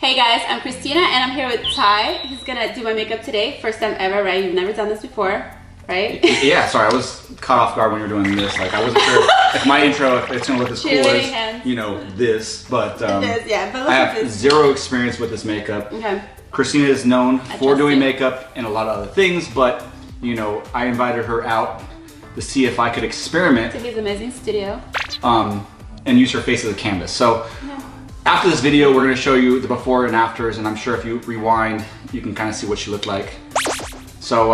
Hey guys, I'm Kristina and I'm here with Ty. He's gonna do my makeup today. First time ever, right? You've never done this before, right? Yeah, sorry, I was caught off guard when you were doing this. Like, I wasn't sure if my intro, if it's gonna look as cool as, you know, this, but yeah, but I have zero experience with this makeup. Okay. Kristina is known for doing makeup and a lot of other things, but, you know, I invited her out to see if I could experiment. To his amazing studio. And use her face as a canvas. So, after this video, we're gonna show you the before and afters, and I'm sure if you rewind, you can kind of see what she looked like. So,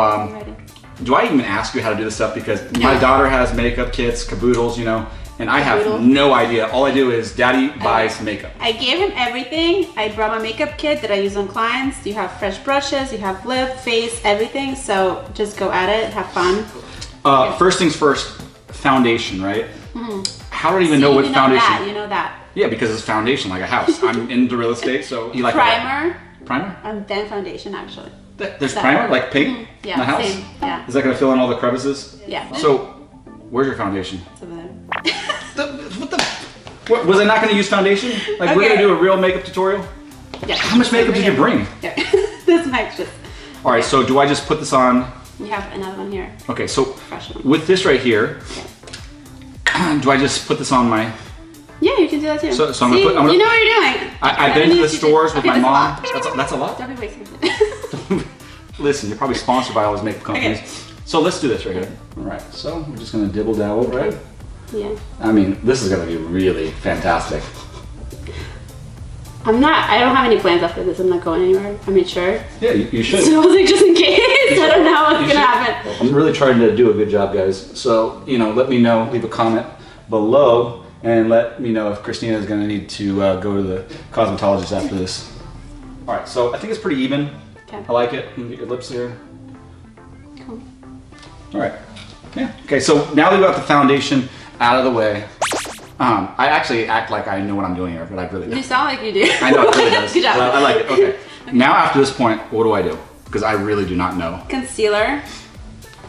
do I even ask you how to do this stuff? Because my daughter has makeup kits, caboodles, you know, and I have no idea. All I do is daddy buys makeup. I gave him everything. I brought my makeup kit that I use on clients. You have fresh brushes, you have lip, face, everything. So just go at it, have fun. First things first, foundation, right? How do I even know what foundation? You know that. Yeah, because it's foundation, like a house. I'm into real estate, so you like primer. Primer? And then foundation, actually. There's primer, like paint in the house? Same. Yeah. Is that gonna fill in all the crevices? Yeah. So, where's your foundation? It's over there. What, was I not gonna use foundation? Like, we're gonna do a real makeup tutorial? Yeah. How much makeup did you bring? Yeah. This is my extras. All right, so do I just put this on? You have another one here. Okay, so with this right here, do I just put this on my... Yeah, you can do that too. So I'm gonna put... you know what you're doing. I've been to the stores with my mom. That's a lot? Don't be wasting it. Listen, you're probably sponsored by all these makeup companies. Okay. So let's do this right here. All right, so we're just gonna dibble dabble, right? Yeah. I mean, this is gonna be really fantastic. I don't have any plans after this. I'm not going anywhere. I mean, sure. Yeah, you should. So I was like, just in case. I don't know what's gonna happen. Well, I'm really trying to do a good job, guys. So, you know, let me know, leave a comment below, and let me know if Kristina is gonna need to go to the cosmetologist after this. All right, so I think it's pretty even. Okay. I like it. You can get your lips here. Cool. All right. Yeah. Okay, so now that we got the foundation out of the way, I actually act like I know what I'm doing here, but I really don't. You sound like you do. I know, it really does. Good job. I like it. Okay. Now after this point, what do I do? Because I really do not know. Concealer.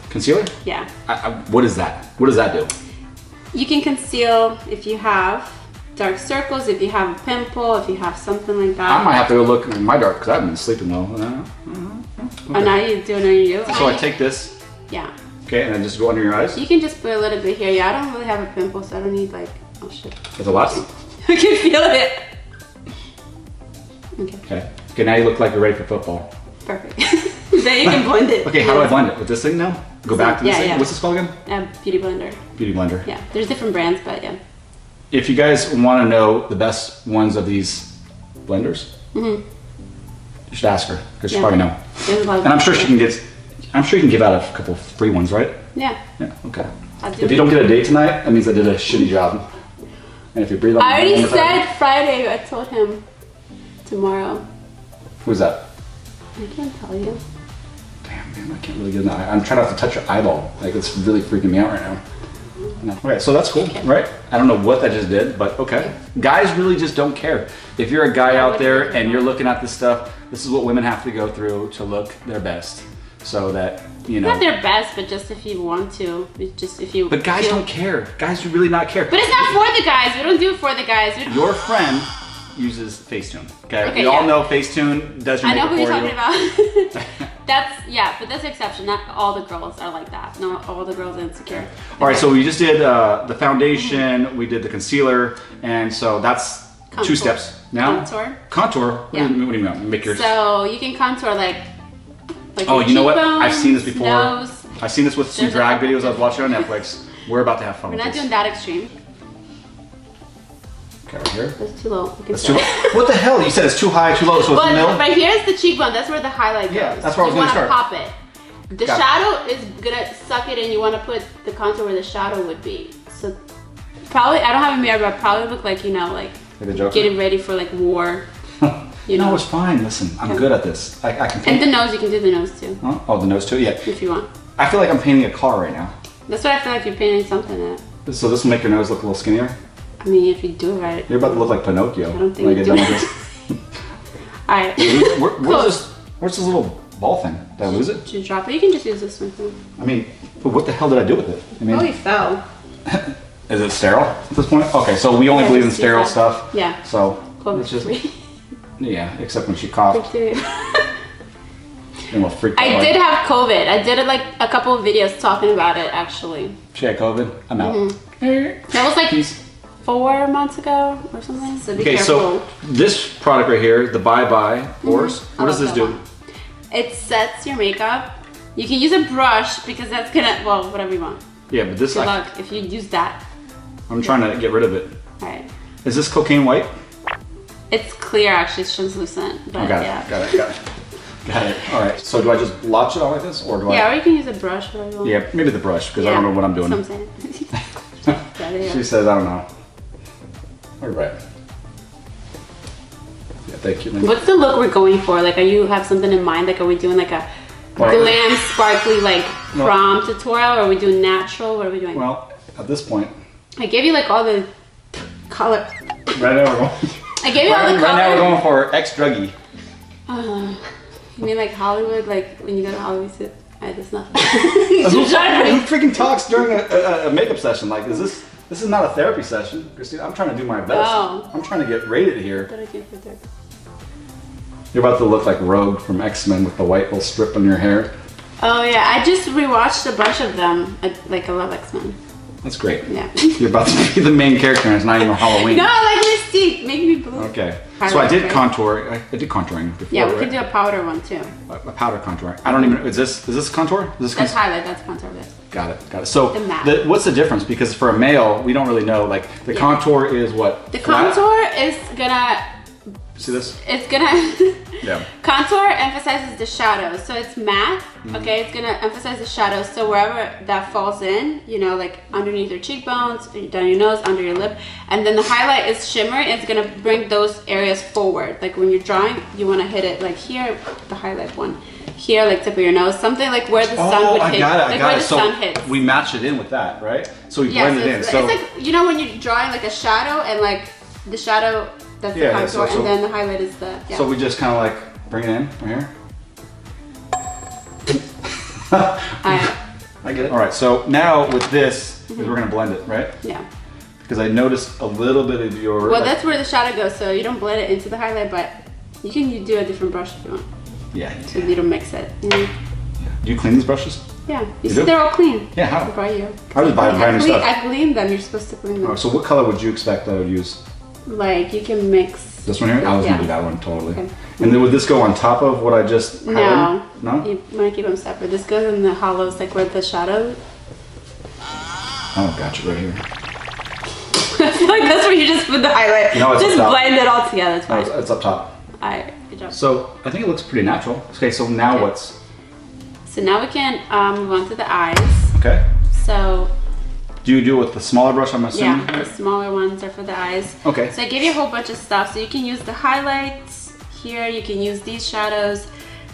Concealer? Yeah. What is that? What does that do? You can conceal if you have dark circles, if you have a pimple, if you have something like that. I might have to go look in my dark because I've been sleeping though. Okay. Oh, now you're doing it on you. So I take this. Yeah. Okay, and then just go under your eyes? You can just put a little bit here. Yeah, I don't really have a pimple, so I don't need like, oh shit. That's a lot? I can feel it. Okay. Okay, now you look like you're ready for football. Perfect. Then you can blend it. Okay, how do I blend it? With this thing now? Go back to this thing? What's this called again? Beauty blender. Beauty blender. Yeah, there's different brands, but yeah. If you guys want to know the best ones of these blenders, you should ask her, because she probably know. And I'm sure she can give out a couple free ones, right? Yeah. Yeah, okay. If you don't get a date tonight, that means I did a shitty job. And if you breathe on I already said Friday, I told him tomorrow. Who's that? I can't tell you. Damn, man, I can't really get in the eye. I'm trying not to touch your eyeball. Like, it's really freaking me out right now. No. Okay, so that's cool, right? I don't know what that just did, but okay. Guys really just don't care. If you're a guy out there and you're looking at this stuff, this is what women have to go through to look their best. So that, you know. Not their best, but just if you want to. Just if you. But guys don't care. Guys do really not care. But it's not for the guys. We don't do it for the guys. Your friend uses Facetune. Okay, we all know Facetune does your makeup for you. I know who you're talking about. But that's an exception. Not all the girls are like that. Not all the girls are insecure. All right, so we just did the foundation, we did the concealer, and so that's 2 steps. Now contour. Contour. Yeah. What do you mean? Make yours. So you can contour like oh, you know what? I've seen this before. Nose. I've seen this with some drag videos I was watching on Netflix. We're about to have fun. We're not doing that extreme. Okay, right here. That's too low. That's too low. What the hell? You said it's too high, too low, so it's in the middle? But here's the cheekbone. That's where the highlight goes. Yeah, that's where I was going to start. You want to pop it. The shadow is gonna suck it in. You want to put the contour where the shadow would be. So probably, I don't have a mirror, but probably look like, you know, like getting ready for like war. You know. No, it's fine. Listen, I'm good at this. I can paint. And the nose, you can do the nose too. Huh? Oh, the nose too? Yeah. If you want. I feel like I'm painting a car right now. That's what I feel like you're painting something at. So this will make your nose look a little skinnier? I mean, if you do it right. You're about to look like Pinocchio. I don't think you do it. Alright. Where's this little ball thing? Did I lose it? Did you drop it? You can just use this one too. I mean, what the hell did I do with it? I mean, oh, you fell. Is it sterile at this point? Okay, so we only believe in sterile stuff. Yeah. So Cool. let's just. Yeah, except when she coughed. And we'll freak out. I did have COVID. I did like a couple of videos talking about it actually. She had COVID? I'm out. That was like 4 months ago or something. So be careful. So this product right here, the Bye Bye Horse, what does this do? It sets your makeup. You can use a brush because that's gonna, well, whatever you want. Yeah, but this Good luck if you use that. I'm trying to get rid of it. Alright. Is this cocaine white? It's clear actually, it's translucent. But got yeah. it. Got it. Alright, so do I just blotch it out like this? Or do or you can use a brush, whatever you want. Yeah, maybe the brush, because I don't know what I'm doing. That's what I'm saying. She says, I don't know. Alright. Yeah, thank you. What's the look we're going for? Like, have something in mind? Like, are we doing like a glam, sparkly, like prom tutorial, or are we doing natural? What are we doing? Well, at this point, I gave you like all the color. Right now we're going. I gave you all the color. Right now we're going for hrxJQ. You mean like Hollywood? Like when you go to Hollywood, that's not. Who freaking talks during a makeup session? Like, this is not a therapy session, Kristina. I'm trying to do my best. Oh. I'm trying to get rated here. But I can't do therapy. You're about to look like Rogue from X-Men with the white little strip on your hair. Oh yeah, I just rewatched a bunch of them. I love X-Men. That's great. Yeah. You're about to be the main character and it's not even Halloween. No, like this teeth make me blue. Okay. So I did contour. I did contouring before. Yeah, we can do a powder one too. A powder contour. I don't even. Is this contour? That's highlight. That's contour. Got it. So what's the difference? Because for a male, we don't really know. Like the contour is what? The contour is gonna. See this? It's gonna. Contour emphasizes the shadows, so it's matte. Okay, it's gonna emphasize the shadows. So wherever that falls in, you know, like underneath your cheekbones, down your nose, under your lip, and then the highlight is shimmer. It's gonna bring those areas forward. Like when you're drawing, you want to hit it like here, the highlight one. Here, like tip of your nose, something like where the sun would hit. I got it. So sun hits. we match it in with that, right? So we blend it in. So it's like, you know, when you're drawing like a shadow and like the shadow. That's the contour, and then the highlight is the. Yeah. So we just kind of like bring it in right here. I get it. All right. So now with this, we're gonna blend it, right? Yeah. Because I noticed a little bit of your. Well, that's where the shadow goes. So you don't blend it into the highlight, but you can do a different brush if you want. Yeah. So you don't mix it. Yeah. Do you clean these brushes? Yeah. You see, they're all clean. Yeah. How? I just buy brand new stuff. I cleaned them. You're supposed to clean them. Oh, so what color would you expect that I would use? Like you can mix. This one here? I was gonna do that one totally. Okay. And then would this go on top of what I just highlighted? No. You want to keep them separate. This goes in the hollows, like where the shadow. Oh, gotcha, right here. Like that's where you just put the highlight. No, it's just up top. blend it all together. It's fine. No, it's up top. Alright, good job. So I think it looks pretty natural. Okay, so now what's? So now we can move on to the eyes. Okay. So. Do you do it with the smaller brush, I'm assuming? Yeah, the smaller ones are for the eyes. Okay. So I gave you a whole bunch of stuff. So you can use the highlights here. You can use these shadows.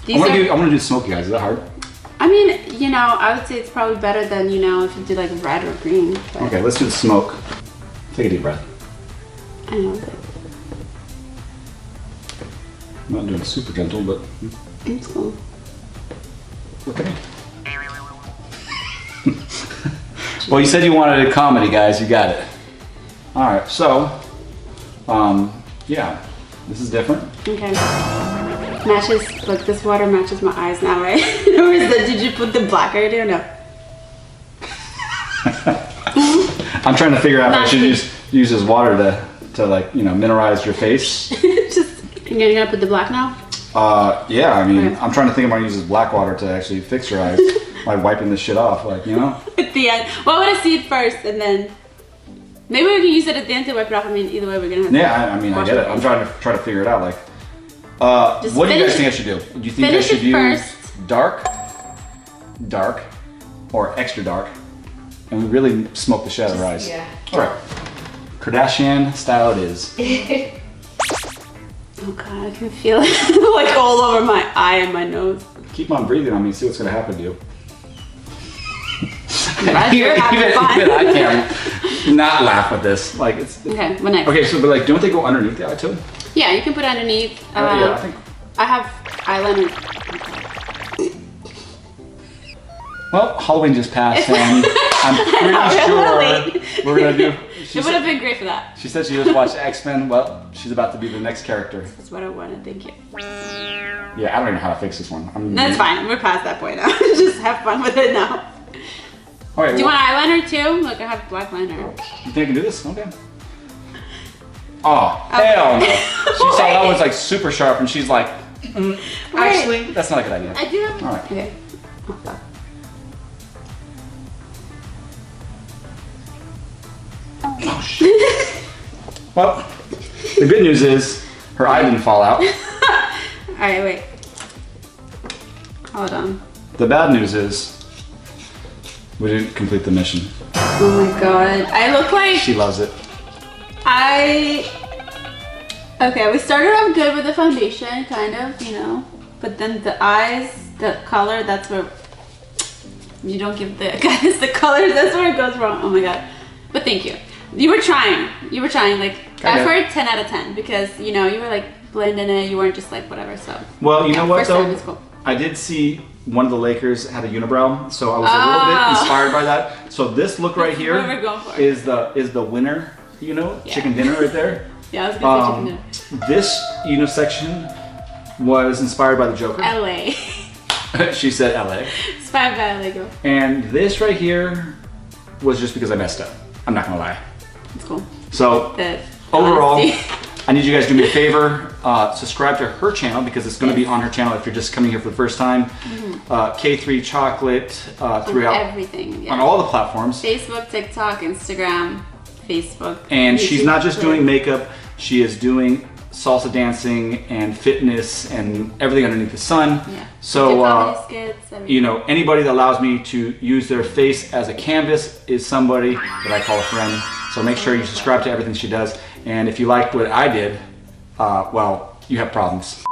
I want to do smoky eyes. Is that hard? I mean, you know, I would say it's probably better than, you know, if you do like red or green. But okay, let's do the smoke. Take a deep breath. I know. I'm not doing super gentle, but it's cool. Okay. Well, you said you wanted a comedy, guys. You got it. All right. So, yeah, this is different. Okay. Matches. Look, this water matches my eyes now, right? Or did you put the black already or no? I'm trying to figure out if I should use this water to like, you know, mineralize your face. You're gonna put the black now? Yeah. I mean, I'm trying to think if I use this black water to actually fix your eyes. Like wiping this shit off, like, you know? At the end. Well, I want to see it first, and then maybe we can use it at the end to wipe it off. I mean, either way, we're gonna have to. Yeah, I mean, I get it. I'm trying to figure it out. Like, what do you guys think I should do? Do you think I should use dark, or extra dark, and we really smoke the shit out of our eyes? Yeah. All right. Kardashian style it is. Oh god, I can feel it like all over my eye and my nose. Keep on breathing on me. See what's gonna happen to you. Even I can't not laugh at this. Like it's okay. What next? Okay, so but like, don't they go underneath the eye too? Yeah, you can put it underneath. Yeah, I think. I have eyeliner. Well, Halloween just passed, and I'm pretty sure we're gonna do It would have been great for that. She said she just watched X-Men. Well, she's about to be the next character. That's what I wanted. Thank you. Yeah, I don't even know how to fix this one. That's fine. We're past that point now. Just have fun with it now. All right, do you want eyeliner too? Look, I have black liner. You think I can do this? Okay. Oh, hell no. She saw that was like super sharp and she's like, actually, that's not a good idea. I do have. All right. Okay. Oh, shit. Well, the good news is her eye didn't fall out. All right, wait. Hold on. The bad news is we didn't complete the mission. Oh my god. I look like... She loves it. Okay, we started off good with the foundation, kind of, you know. But then the eyes, the color, that's where... You don't give the guys the colors, that's where it goes wrong. Oh my god. But thank you. You were trying. You were trying. Like, effort 10 out of 10 because, you know, you were like blending it. You weren't just like whatever, so. Well, you know what though? Time is cool. I did see one of the Lakers had a unibrow, so I was a little bit inspired by that. So this look right here is the winner, you know, chicken dinner right there. Yeah, I was gonna say chicken dinner. This unisection was inspired by the Joker. LA. She said LA. Inspired by LA girl. And this right here was just because I messed up. I'm not gonna lie. It's cool. So overall, I need you guys to do me a favor. Subscribe to her channel because it's going to be on her channel if you're just coming here for the first time. K3 Chocolate throughout everything. On all the platforms. Facebook, TikTok, Instagram, Facebook. And YouTube, she's not just doing makeup. She is doing salsa dancing and fitness and everything underneath the sun. Yeah. So skits, you know, anybody that allows me to use their face as a canvas is somebody that I call a friend. So make sure you subscribe to everything she does. And if you liked what I did, well, you have problems.